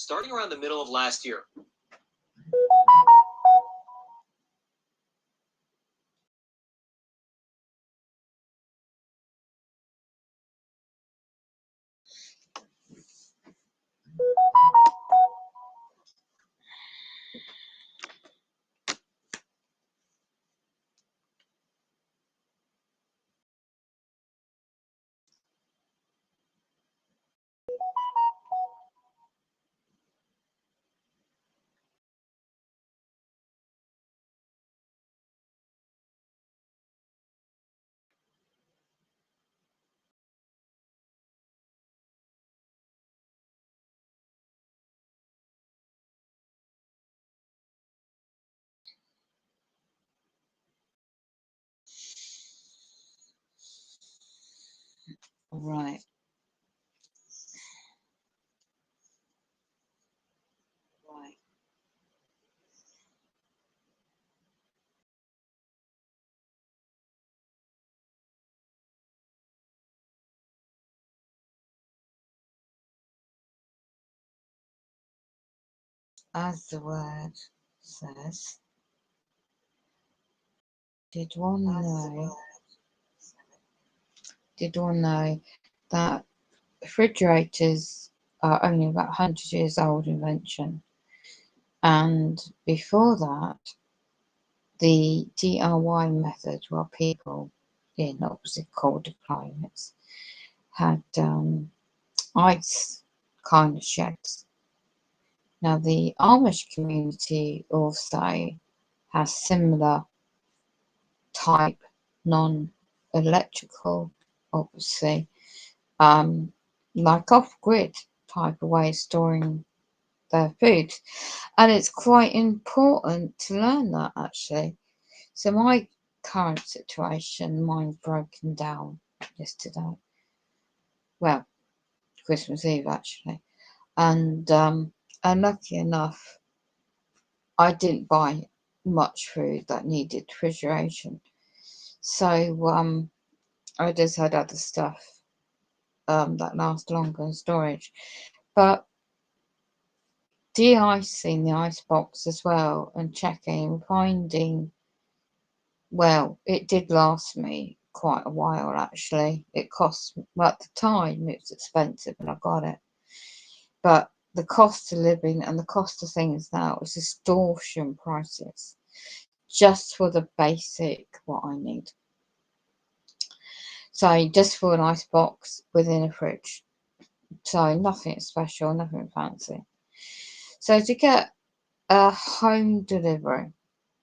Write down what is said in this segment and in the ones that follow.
starting around the middle of last year. Right. Right. As the word says, did one know that refrigerators are only about 100 years old invention, and before that the DIY method where people in obviously colder climates had ice kind of sheds. Now the Amish community also has similar type non-electrical, obviously, like off-grid type of way of storing their food, and it's quite important to learn that actually. So my current situation, mine's broken down yesterday, well, Christmas Eve actually, and lucky enough I didn't buy much food that needed refrigeration, so I just had other stuff that lasts longer in storage. But de-icing the ice box as well and checking, finding, well, it did last me quite a while actually. It cost, well, at the time it was expensive when I got it, but the cost of living and the cost of things now is extortion prices just for the basic what I need. So just for an ice box within a fridge. So nothing special, nothing fancy. So to get a home delivery,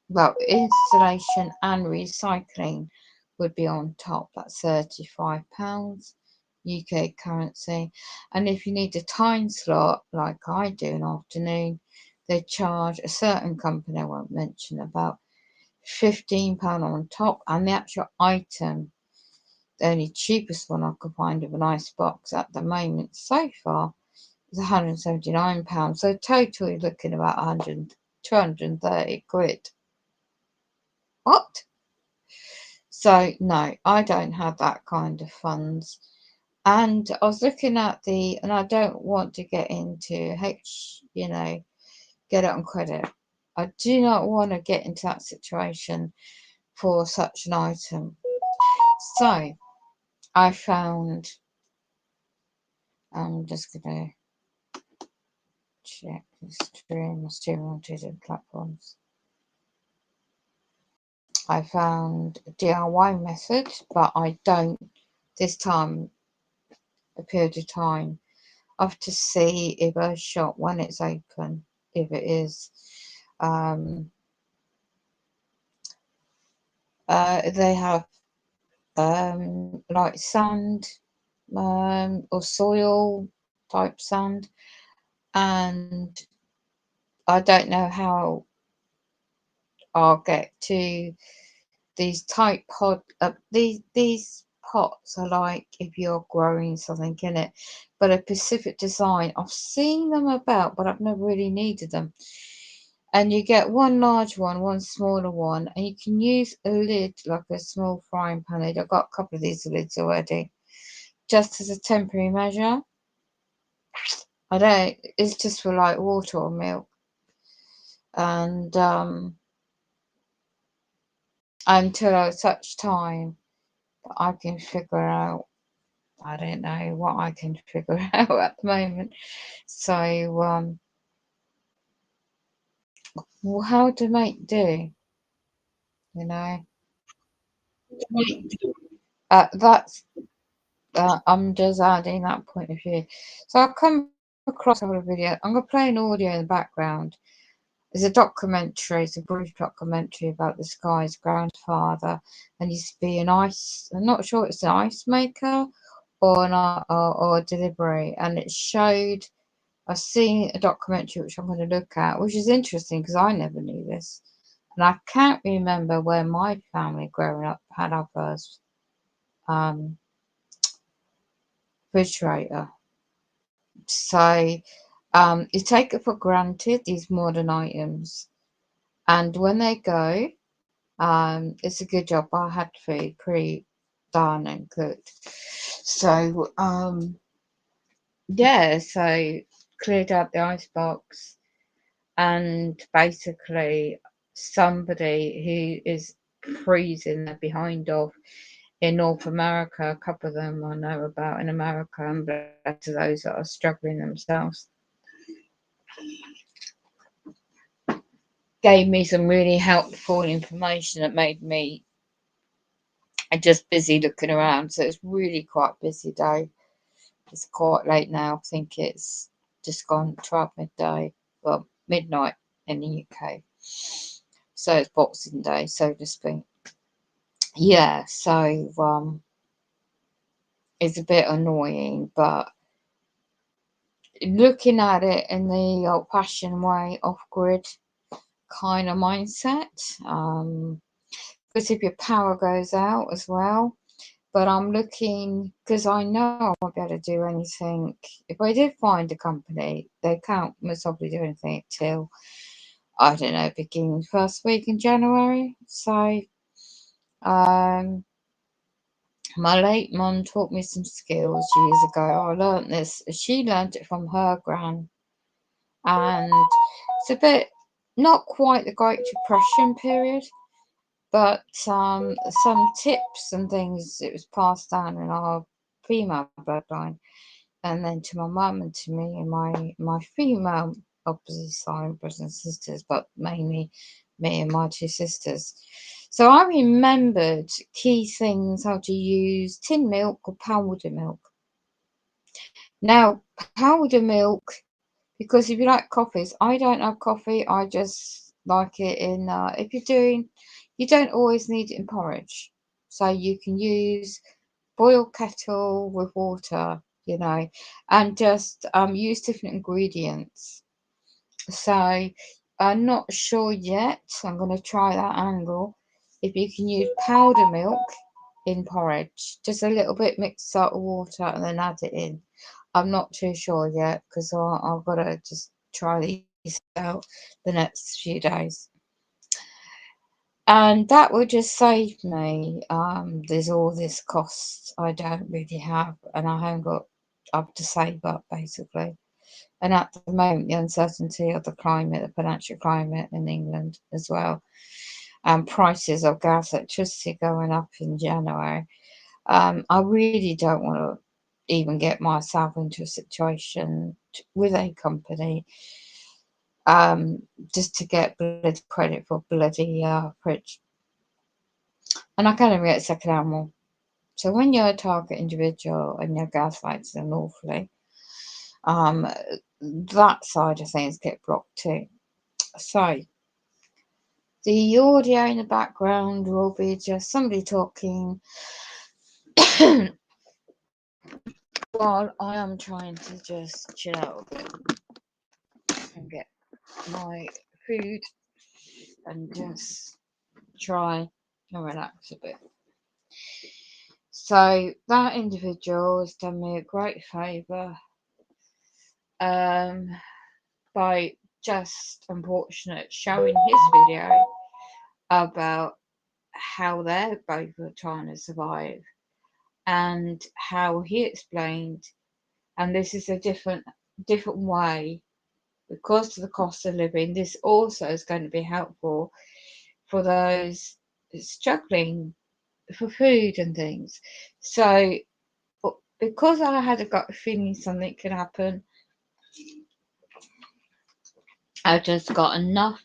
well, installation and recycling would be on top. That's £35 UK currency. And if you need a time slot like I do in the afternoon, they charge a certain company I won't mention about £15 on top, and the actual item, the only cheapest one I could find of an ice box at the moment so far is £179. So total you're looking about 230 quid. What? So no, I don't have that kind of funds. And I was looking at and I don't want to get into get it on credit. I do not want to get into that situation for such an item. So I found, I'm just going to check the stream. I still on two different platforms. I found a DIY method, but I don't, this time, a period of time, I have to see if a shop, when it's open, if it is, they have like sand or soil type sand, and I don't know how I'll get to these type these pots are like if you're growing something in it, but a specific design. I've seen them about, but I've never really needed them. And you get one large one, one smaller one, and you can use a lid like a small frying pan lid. I've got a couple of these lids already, just as a temporary measure. I don't. It's just for like water or milk, and until such time that I can figure out. I don't know what I can figure out at the moment. So well, how to make do? You know, that's I'm just adding that point of view. So I've come across a video. I'm gonna play an audio in the background. There's a documentary, it's a brief documentary about this guy's grandfather, and he used to be I'm not sure it's an ice maker or or a delivery, and it showed. I've seen a documentary which I'm going to look at, which is interesting because I never knew this, and I can't remember where my family growing up had our first um, refrigerator. So you take it for granted these modern items, and when they go, it's a good job I had food pre-done and cooked. So yeah, so cleared out the icebox, and basically somebody who is freezing their behind off in North America, a couple of them I know about in America, and bless to those that are struggling themselves, gave me some really helpful information that made me just busy looking around. So it's really quite a busy day. It's quite late now. I think it's just gone 12 midday, well, midnight in the UK. So it's Boxing Day, so to speak. Yeah, so it's a bit annoying, but looking at it in the old-fashioned way, off-grid kind of mindset, because if your power goes out as well. But I'm looking because I know I won't be able to do anything. If I did find a company, they can't most probably do anything till, I don't know, beginning first week in January. So um my late mum taught me some skills years ago. I learnt this. She learnt it from her gran, and it's a bit not quite the Great Depression period, but some tips and things. It was passed down in our female bloodline, and then to my mum and to me and my female opposite side brothers and sisters, but mainly me and my two sisters. So I remembered key things, how to use tin milk or powder milk. Now, powder milk, because if you like coffees, I don't have coffee. I just like it in. If you're doing, you don't always need it in porridge, so you can use boiled kettle with water, you know, and just use different ingredients. So I'm not sure yet. I'm going to try that angle. If you can use powder milk in porridge, just a little bit mixed up with water and then add it in. I'm not too sure yet because I've got to just try these out the next few days. And that would just save me. There's all this cost I don't really have, and I haven't got up to save up basically. And at the moment, the uncertainty of the climate, the financial climate in England as well, and prices of gas, electricity going up in January. I really don't want to even get myself into a situation with a company just to get bloody credit for bloody fridge. And I can't even get second hand one. So when you're a target individual and your gaslights them awfully, that side of things get blocked too. So the audio in the background will be just somebody talking while I am trying to just chill out a bit and get my food and just try and relax a bit. So that individual has done me a great favour by just unfortunate showing his video about how they're both trying to survive and how he explained, and this is a different different way because of the cost of living. This also is going to be helpful for those struggling for food and things. So, because I had a gut feeling something could happen, I just got enough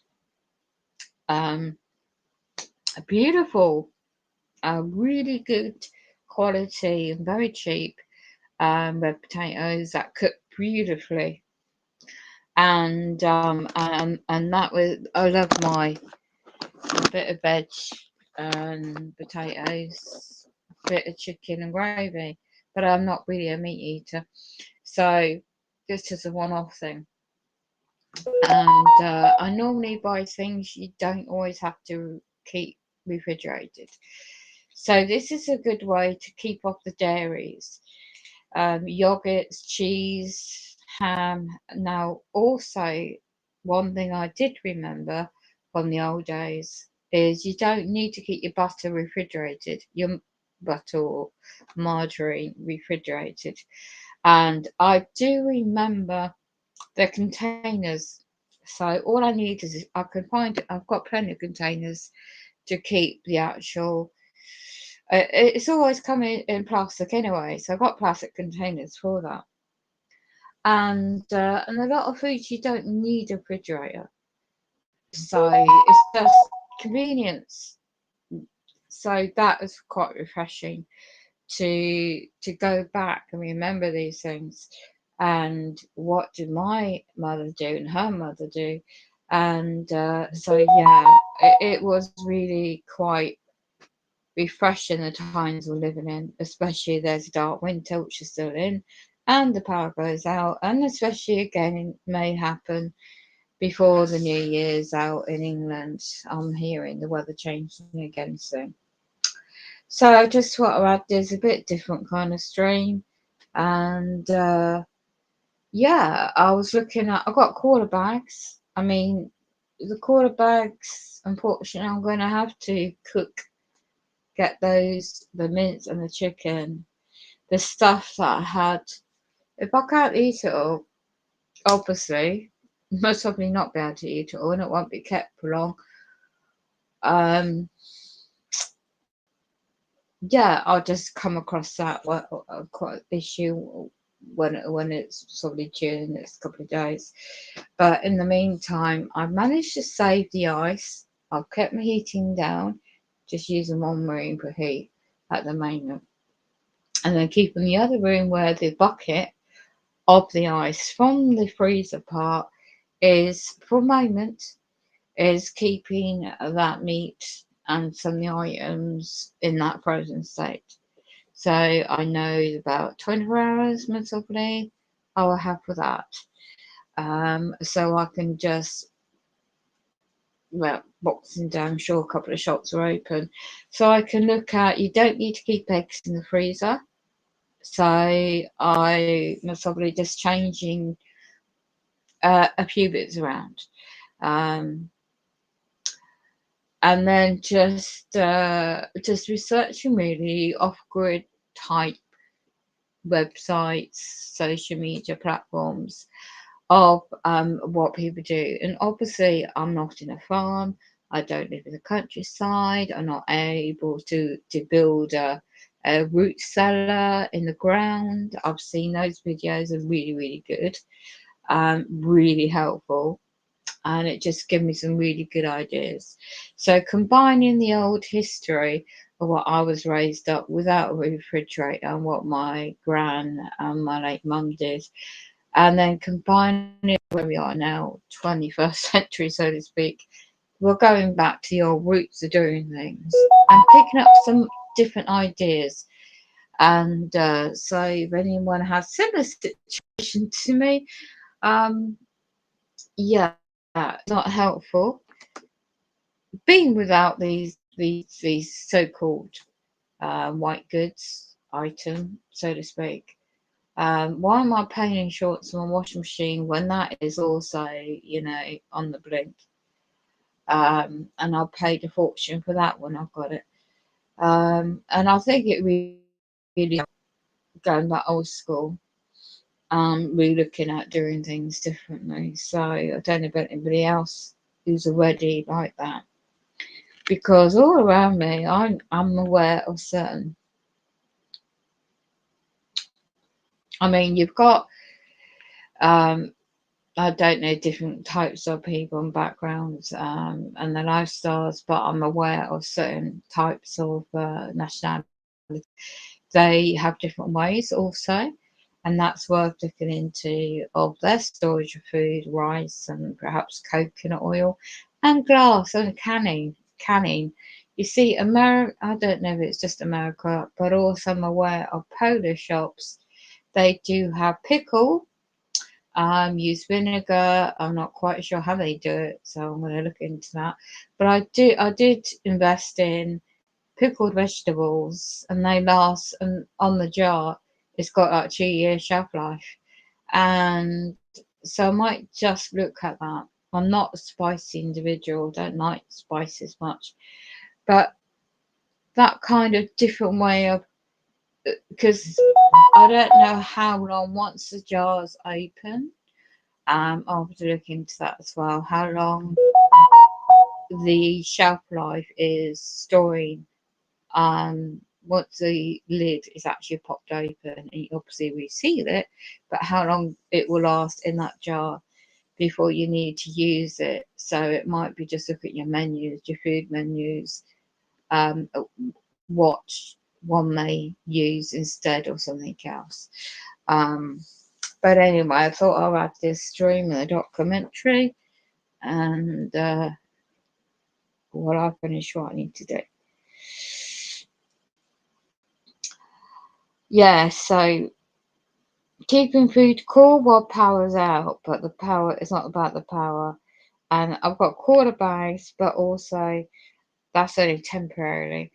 um, beautiful, really good quality and very cheap red potatoes that cook beautifully. And that was, I love my bit of veg and potatoes, bit of chicken and gravy. But I'm not really a meat eater, so this is a one-off thing. And I normally buy things you don't always have to keep refrigerated. So this is a good way to keep off the dairies, yogurts, cheese, ham. Now, also, one thing I did remember from the old days is you don't need to keep your butter refrigerated, your butter or margarine refrigerated. And I do remember the containers. So all I need is I can find it. I've got plenty of containers to keep the actual. It's always coming in plastic anyway, so I've got plastic containers for that. And a lot of foods you don't need a refrigerator, so it's just convenience. So that is quite refreshing to go back and remember these things. And what did my mother do and her mother do? And yeah, it was really quite refreshing the times we're living in, especially there's a dark winter, which is still in, and the power goes out, and especially again, it may happen before the New Year's out in England. I'm hearing the weather changing again soon. So I just thought I'd add this a bit different kind of stream. And yeah, I was looking at, I got quarter bags. I mean, the quarter bags, unfortunately, I'm going to have to get those, the mince and the chicken, the stuff that I had. If I can't eat it all, obviously, most probably not be able to eat it all, and it won't be kept for long. Um, yeah, I'll just come across that quite issue when it's probably due in the next couple of days. But in the meantime, I've managed to save the ice. I've kept my heating down, just using one room for heat at the moment, and then keeping the other room where the bucket of the ice from the freezer part is, for the moment, is keeping that meat and some of the items in that frozen state. So I know about 24 hours most probably I will have for that. So I can just, well, boxing down, sure, a couple of shops are open. So I can look at, you don't need to keep eggs in the freezer. So I most probably just changing a few bits around. Um, and then just researching really off-grid type websites, social media platforms of what people do. And obviously, I'm not in a farm. I don't live in the countryside. I'm not able to build a root cellar in the ground. I've seen those videos are really really good, really helpful, and it just gave me some really good ideas. So combining the old history of what I was raised up without a refrigerator and what my gran and my late mum did, and then combining it where we are now, 21st century, so to speak, we're going back to the old roots of doing things and picking up some different ideas. And so if anyone has similar situation to me, um, yeah, it's not helpful being without these so-called white goods item, so to speak. Why am I paying in shorts on my washing machine when that is also, on the blink? And I paid a fortune for that when I got it. And I think it really going back old school. we're looking at doing things differently. So I don't know about anybody else who's already like that, because all around me, I'm aware of certain. I mean, you've got I don't know different types of people and backgrounds and their lifestyles, but I'm aware of certain types of nationality. They have different ways also, and that's worth looking into of their storage of food, rice, and perhaps coconut oil, and glass and canning. You see, America. I don't know if it's just America, but also I'm aware of Polish shops. They do have pickle. Use vinegar. I'm not quite sure how they do it, so I'm going to look into that. But I did invest in pickled vegetables, and they last. And on the jar, it's got like 2 years shelf life, and so I might just look at that. I'm not a spicy individual. Don't like spices much, but that kind of different way of, because I don't know how long once the jar's open. I'll have to look into that as well. How long the shelf life is storing once the lid is actually popped open, and you obviously reseal it, but how long it will last in that jar before you need to use it. So it might be just look at your menus, your food menus, um, what one may use instead or something else. Um, but anyway, I thought I'll add this stream in the documentary, and while I finish what I need to do. Yeah, so keeping food cool while power's out, but the power is not about the power. And I've got quarter bags, but also that's only temporarily.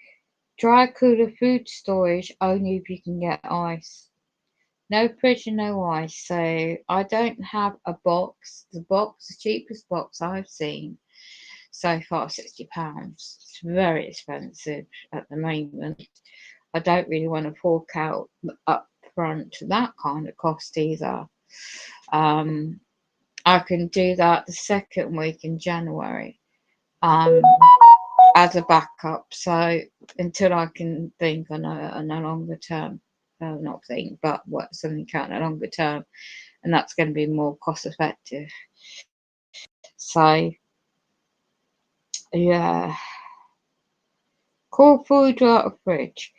Dry cooler food storage only if you can get ice. No fridge and no ice. So I don't have a box. The cheapest box I've seen so far, £60. It's very expensive at the moment. I don't really want to fork out up front that kind of cost either. Um, I can do that the second week in January um, as a backup. So until I can think on a longer term, not think, but what something out in a longer term, and that's going to be more cost effective. So yeah, cool food out of fridge.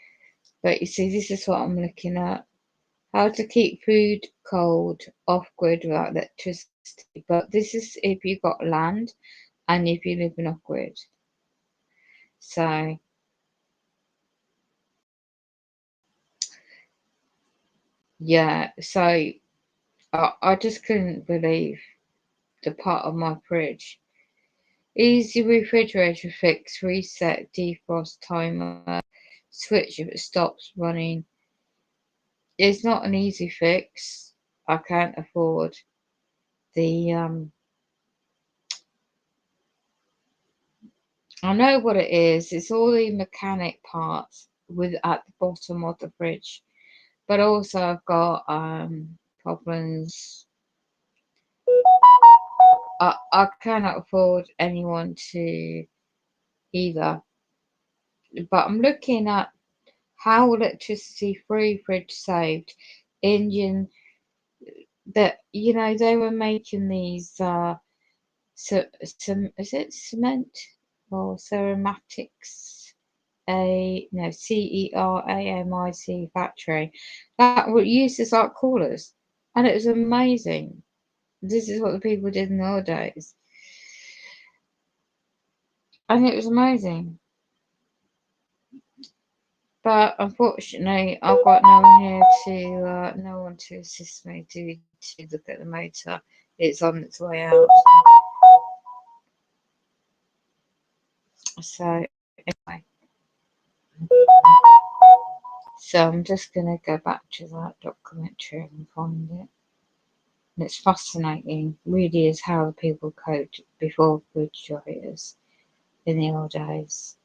But you see, this is what I'm looking at. How to keep food cold off grid without electricity. But this is if you got land and if you live in off grid. So yeah, so I just couldn't believe the part of my fridge. Easy refrigerator fix, reset, defrost timer, switch if it stops running. It's not an easy fix. I can't afford the I know what it is. It's all the mechanic parts with at the bottom of the fridge. But also I've got problems. I cannot afford anyone to either. But I'm looking at how electricity free fridge saved. Indian that they were making these some is it cement or ceramics CERAMIC factory that were used as like coolers, and it was amazing. This is what the people did nowadays, and it was amazing. But unfortunately, I've got no one here no one to assist me to look at the motor. It's on its way out. So anyway, so I'm just gonna go back to that documentary and find it. And it's fascinating, really, is how the people coped before refrigerators in the old days.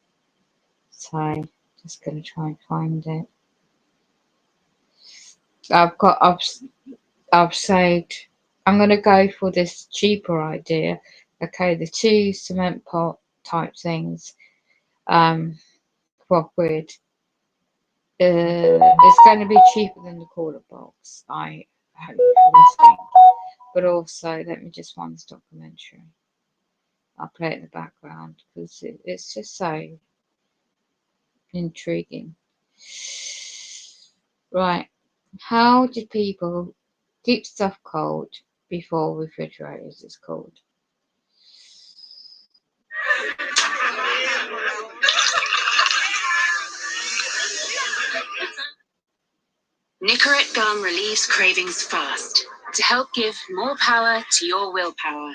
So just gonna try and find it. I've I've saved. I'm going to go for this cheaper idea. Okay, the two cement pot type things, for quid. It's going to be cheaper than the quarter box, I hopefully think. But also, let me just find this documentary. I'll play it in the background because it's just so intriguing. Right. How did people keep stuff cold before refrigerators? It's called. Nicorette gum relieves cravings fast to help give more power to your willpower.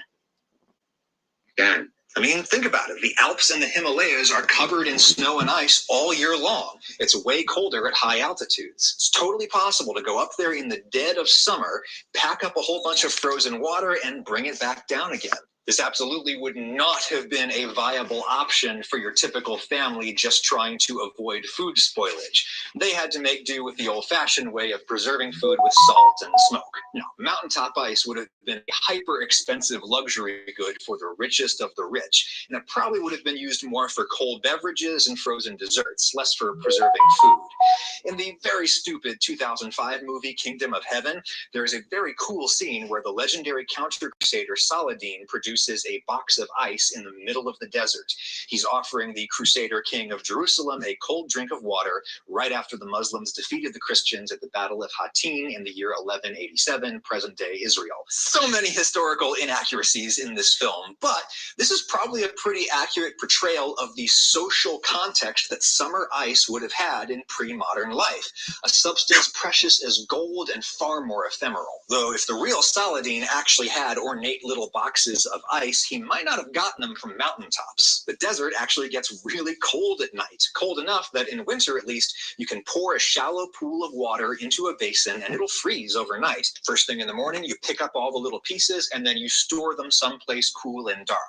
Dan, I mean, think about it. The Alps and the Himalayas are covered in snow and ice all year long. It's way colder at high altitudes. It's totally possible to go up there in the dead of summer, pack up a whole bunch of frozen water, and bring it back down again. This absolutely would not have been a viable option for your typical family just trying to avoid food spoilage. They had to make do with the old-fashioned way of preserving food with salt and smoke. Now, mountaintop ice would have been a hyper-expensive luxury good for the richest of the rich, and it probably would have been used more for cold beverages and frozen desserts, less for preserving food. In the very stupid 2005 movie Kingdom of Heaven, there is a very cool scene where the legendary counter-crusader Saladin produces a box of ice in the middle of the desert. He's offering the Crusader King of Jerusalem a cold drink of water right after the Muslims defeated the Christians at the Battle of Hattin in the year 1187, present-day Israel. So many historical inaccuracies in this film, but this is probably a pretty accurate portrayal of the social context that summer ice would have had in pre-modern life, a substance precious as gold and far more ephemeral. Though if the real Saladin actually had ornate little boxes of ice, he might not have gotten them from mountaintops. The desert actually gets really cold at night, cold enough that in winter at least, you can pour a shallow pool of water into a basin and it'll freeze overnight. First thing in the morning, you pick up all the little pieces and then you store them someplace cool and dark.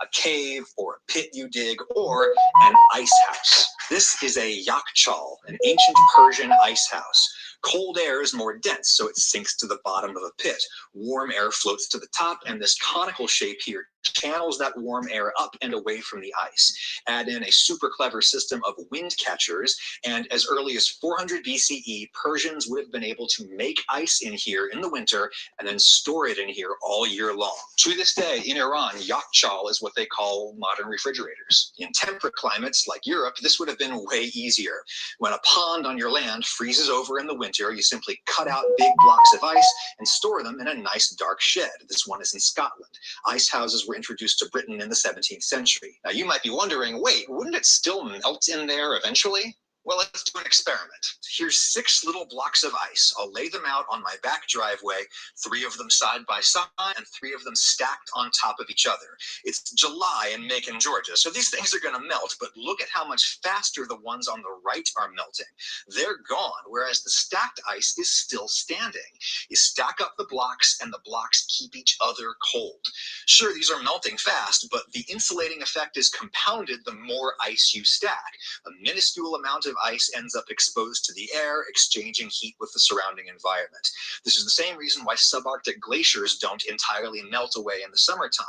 A cave or a pit you dig or an ice house. This is a yakchal, an ancient Persian ice house. Cold air is more dense, so it sinks to the bottom of a pit. Warm air floats to the top, and this conical shape here channels that warm air up and away from the ice. Add in a super clever system of wind catchers, and as early as 400 BCE, Persians would have been able to make ice in here in the winter and then store it in here all year long. To this day, in Iran, yakchal is what they call modern refrigerators. In temperate climates like Europe, this would have been way easier. When a pond on your land freezes over in the winter, you simply cut out big blocks of ice and store them in a nice dark shed. This one is in Scotland. Ice houses were introduced to Britain in the 17th century. Now you might be wondering, wait, wouldn't it still melt in there eventually? Well, let's do an experiment. Here's 6 little blocks of ice. I'll lay them out on my back driveway, 3 of them side by side and 3 of them stacked on top of each other. It's July in Macon, Georgia, so these things are going to melt, but look at how much faster the ones on the right are melting. They're gone, whereas the stacked ice is still standing. You stack up the blocks and the blocks keep each other cold. Sure, these are melting fast, but the insulating effect is compounded the more ice you stack. A minuscule amount of ice ends up exposed to the air, exchanging heat with the surrounding environment. This is the same reason why subarctic glaciers don't entirely melt away in the summertime.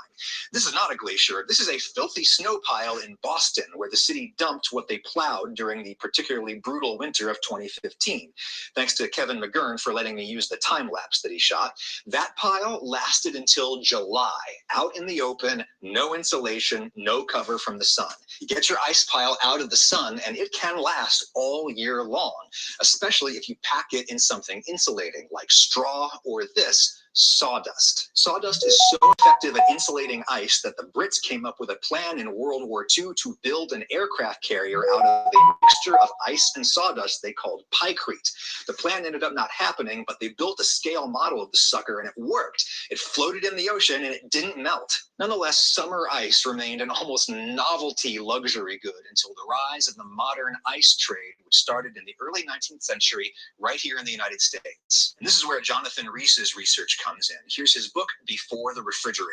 This is not a glacier. This is a filthy snow pile in Boston, where the city dumped what they plowed during the particularly brutal winter of 2015. Thanks to Kevin McGurn for letting me use the time lapse that he shot. That pile lasted until July, out in the open, no insulation, no cover from the sun. You get your ice pile out of the sun and it can last all year long, especially if you pack it in something insulating like straw or this, sawdust. Sawdust is so effective at insulating ice that the Brits came up with a plan in World War II to build an aircraft carrier out of a mixture of ice and sawdust they called pykrete. The plan ended up not happening, but they built a scale model of the sucker and it worked. It floated in the ocean and it didn't melt. Nonetheless, summer ice remained an almost novelty luxury good until the rise of the modern ice trade, which started in the early 19th century right here in the United States. And this is where Jonathan Rees's research comes in. Here's his book, Before the Refrigerator.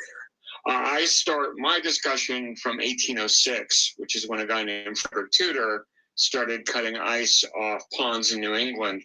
I start my discussion from 1806, which is when a guy named Frederick Tudor started cutting ice off ponds in New England,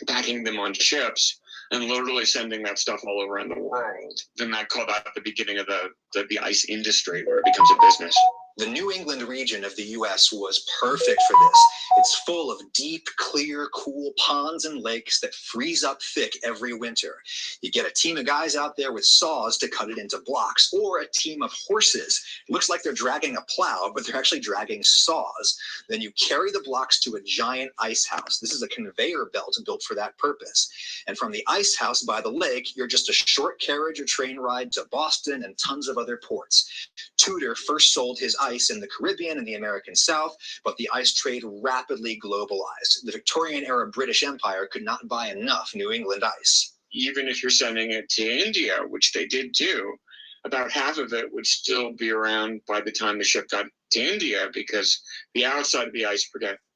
packing them on ships. and literally sending that stuff all over in the world. Then that called out the beginning of the ice industry, where it becomes a business. The New England region of the U.S. was perfect for this. It's full of deep, clear, cool ponds and lakes that freeze up thick every winter. You get a team of guys out there with saws to cut it into blocks, or a team of horses. It looks like they're dragging a plow, but they're actually dragging saws. Then you carry the blocks to a giant ice house. This is a conveyor belt built for that purpose. And from the ice house by the lake, you're just a short carriage or train ride to Boston and tons of other ports. Tudor first sold his ice in the Caribbean and the American South, but the ice trade rapidly globalized. The Victorian-era British Empire could not buy enough New England ice. Even if you're sending it to India, which they did do, about half of it would still be around by the time the ship got to India, because the outside of the ice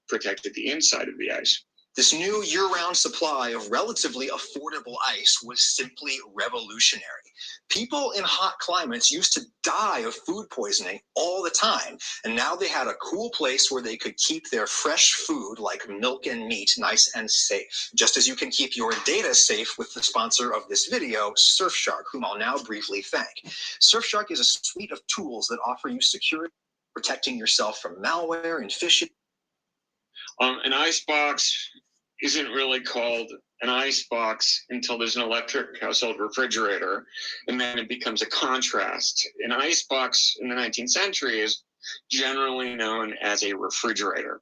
protected the inside of the ice. This new year-round supply of relatively affordable ice was simply revolutionary. People in hot climates used to die of food poisoning all the time, and now they had a cool place where they could keep their fresh food, like milk and meat, nice and safe. Just as you can keep your data safe with the sponsor of this video, Surfshark, whom I'll now briefly thank. Surfshark is a suite of tools that offer you security, protecting yourself from malware and phishing. An ice box isn't really called an ice box until there's an electric household refrigerator, and then it becomes a contrast. An ice box in the 19th century is generally known as a refrigerator,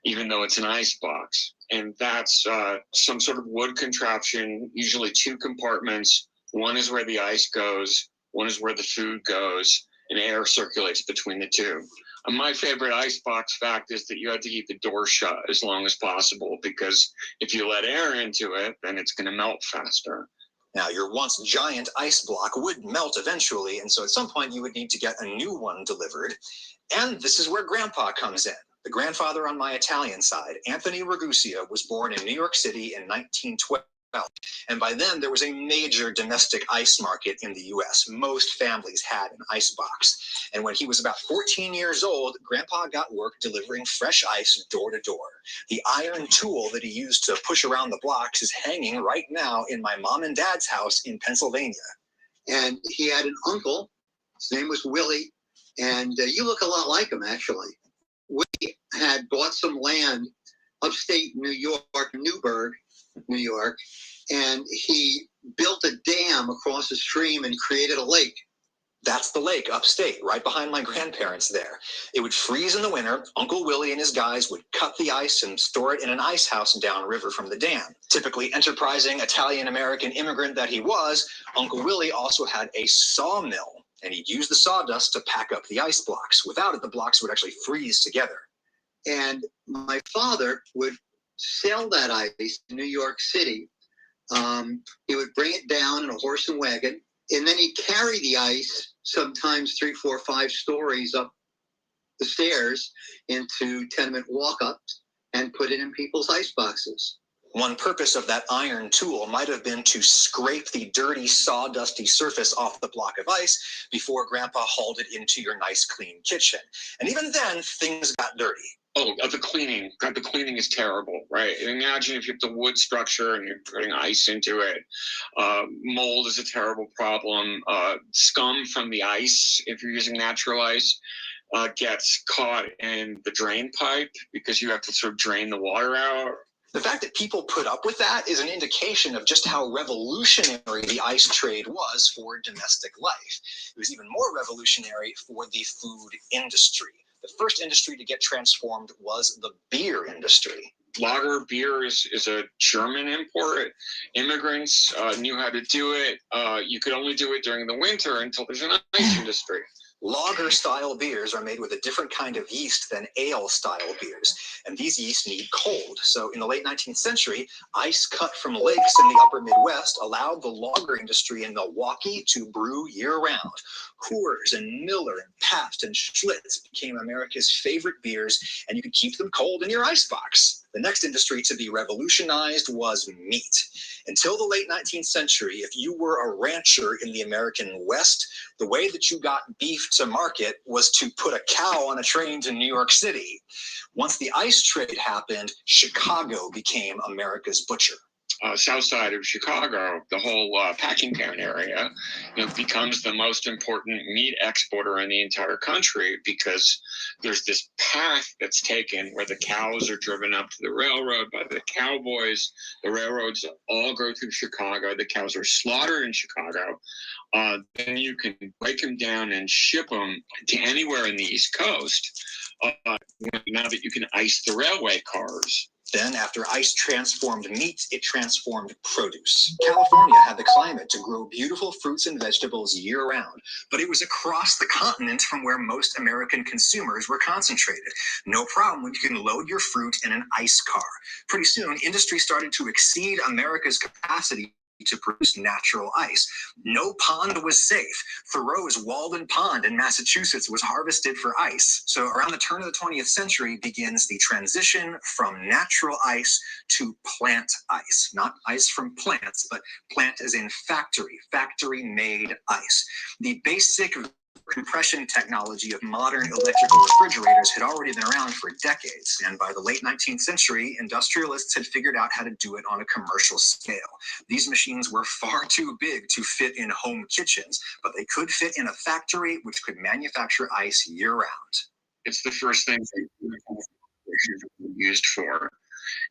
even though it's an ice box. And that's some sort of wood contraption, usually two compartments. One is where the ice goes, one is where the food goes, and air circulates between the two. My favorite icebox fact is that you have to keep the door shut as long as possible, because if you let air into it, then it's going to melt faster. Now, your once giant ice block would melt eventually, and so at some point you would need to get a new one delivered. And this is where Grandpa comes in. The grandfather on my Italian side, Anthony Ragusa, was born in New York City in 1912. And by then, there was a major domestic ice market in the U.S. Most families had an ice box. And when he was about 14 years old, Grandpa got work delivering fresh ice door to door. The iron tool that he used to push around the blocks is hanging right now in my mom and dad's house in Pennsylvania. And he had an uncle. His name was Willie. And you look a lot like him, actually. Willie had bought some land upstate New York, Newburgh, New York, and he built a dam across a stream and created a lake. That's the lake upstate, right behind my grandparents there. It would freeze in the winter. Uncle Willie and his guys would cut the ice and store it in an ice house downriver from the dam. Typically enterprising Italian-American immigrant that he was, Uncle Willie also had a sawmill, and he'd use the sawdust to pack up the ice blocks. Without it, the blocks would actually freeze together. And my father would sell that ice in New York City. He would bring it down in a horse and wagon, and then he'd carry the ice sometimes 3, 4, 5 stories up the stairs into tenement walk-ups and put it in people's ice boxes. One purpose of that iron tool might have been to scrape the dirty, sawdusty surface off the block of ice before Grandpa hauled it into your nice, clean kitchen. And even then, things got dirty. Oh, the cleaning. God, the cleaning is terrible, right? Imagine if you have the wood structure and you're putting ice into it. Mold is a terrible problem. Scum from the ice, if you're using natural ice, gets caught in the drain pipe because you have to sort of drain the water out. The fact that people put up with that is an indication of just how revolutionary the ice trade was for domestic life. It was even more revolutionary for the food industry. The first industry to get transformed was the beer industry. Lager beer is a German import. Immigrants knew how to do it. You could only do it during the winter until there's an ice industry. Lager-style beers are made with a different kind of yeast than ale-style beers, and these yeasts need cold. So in the late 19th century, ice cut from lakes in the upper Midwest allowed the lager industry in Milwaukee to brew year-round. Coors and Miller and Pabst and Schlitz became America's favorite beers, and you could keep them cold in your icebox. The next industry to be revolutionized was meat. Until the late 19th century, if you were a rancher in the American West, the way that you got beef to market was to put a cow on a train to New York City. Once the ice trade happened, Chicago became America's butcher. south side of Chicago, the whole Packingtown area, becomes the most important meat exporter in the entire country, because there's this path that's taken where the cows are driven up to the railroad by the cowboys. The railroads all go through Chicago. The cows are slaughtered in Chicago. Then you can break them down and ship them to anywhere in the East Coast. Now that you can ice the railway cars. Then, after ice transformed meat, it transformed produce. California had the climate to grow beautiful fruits and vegetables year-round, but it was across the continent from where most American consumers were concentrated. No problem when you can load your fruit in an ice car. Pretty soon, industry started to exceed America's capacity to produce natural ice. No pond was safe. Thoreau's Walden Pond in Massachusetts was harvested for ice. So around the turn of the 20th century begins the transition from natural ice to plant ice. Not ice from plants, but plant as in factory-made ice. The basic compression technology of modern electrical refrigerators had already been around for decades, and by the late 19th century, industrialists had figured out how to do it on a commercial scale. These machines were far too big to fit in home kitchens, but they could fit in a factory which could manufacture ice year-round. It's the first thing used for.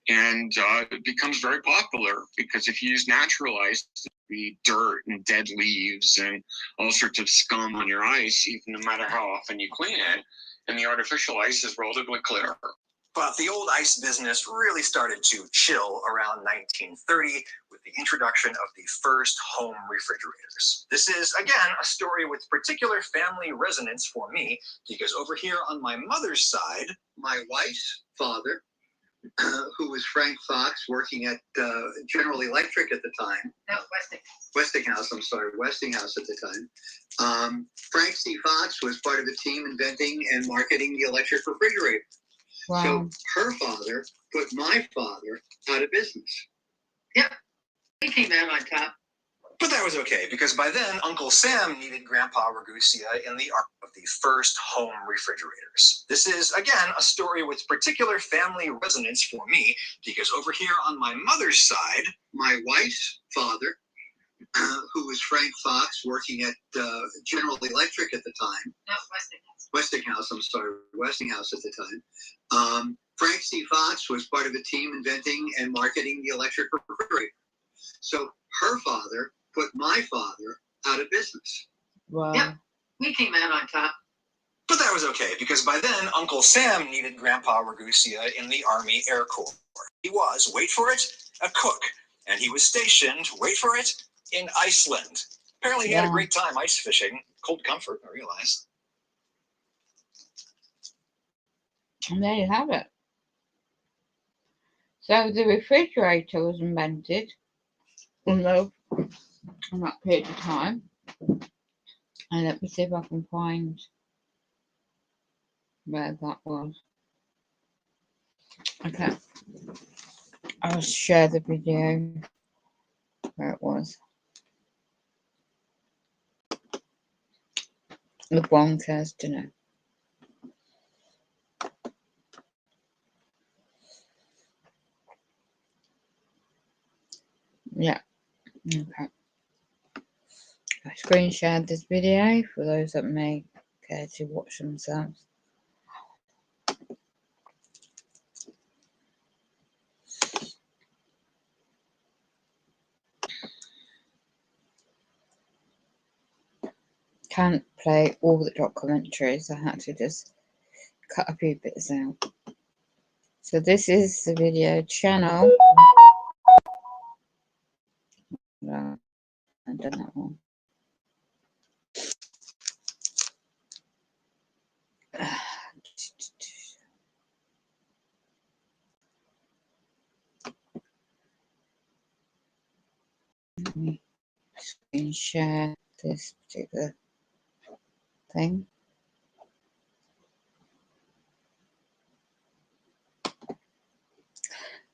And it becomes very popular because if you use natural ice, there'd be dirt and dead leaves and all sorts of scum on your ice, even no matter how often you clean it. And the artificial ice is relatively clear. But the old ice business really started to chill around 1930 with the introduction of the first home refrigerators. This is, again, a story with particular family resonance for me, because over here on my mother's side, my wife's father, who was Frank Fox, working at General Electric at the time. No, Westinghouse, Westinghouse at the time. Frank C. Fox was part of a team inventing and marketing the electric refrigerator. Wow. So her father put my father out of business. Yep, he came out on top. but that was okay, because by then Uncle Sam needed Grandpa Ragusa in the arc of the first home refrigerators. This is, again, a story with particular family resonance for me, because over here on my mother's side, my wife's father, who was Frank Fox, working at General Electric at the time. No, Westinghouse. Westinghouse at the time. Frank C. Fox was part of a team inventing and marketing the electric refrigerator. So her father put my father out of business. Wow. Yep, we came out on top. but that was okay, because by then Uncle Sam needed Grandpa Ragusa in the Army Air Corps. He was, wait for it, a cook, and he was stationed, wait for it, in Iceland. Apparently he had a great time ice fishing. Cold comfort, I realize. And there you have it. So the refrigerator was invented in that period of time. And let me see if I can find where that was. Okay. I'll share the video where it was. The one cares to know. Yeah. Okay. I screen shared this video for those that may care to watch themselves. Can't play all the documentaries. I had to just cut a few bits out. So this is the video channel. No, I've done that one. Let me screen share this particular thing.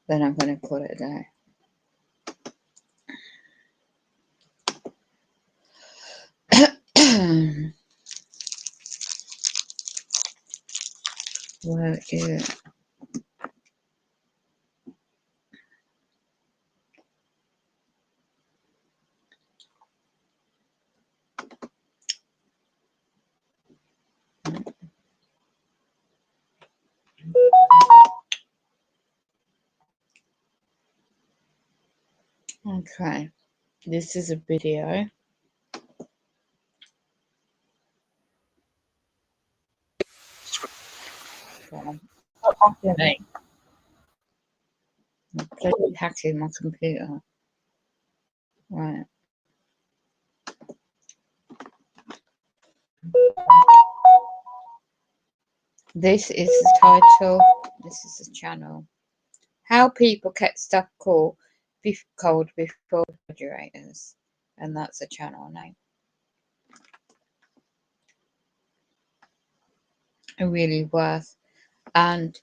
Then I'm going to call it a day. Where is it? Okay, this is a video. From me. I'm bloody hacking my computer. Right. This is the title. This is the channel. How people get stuff cold before refrigerators. And that's a channel name. Really worth. And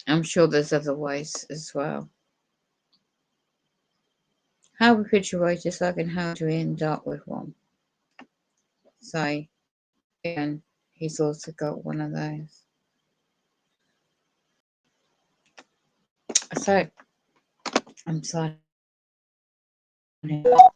I'm sure there's other ways as well. How refrigerators work and how do we end up with one? So, again, he's also got one of those. So, I'm signing off.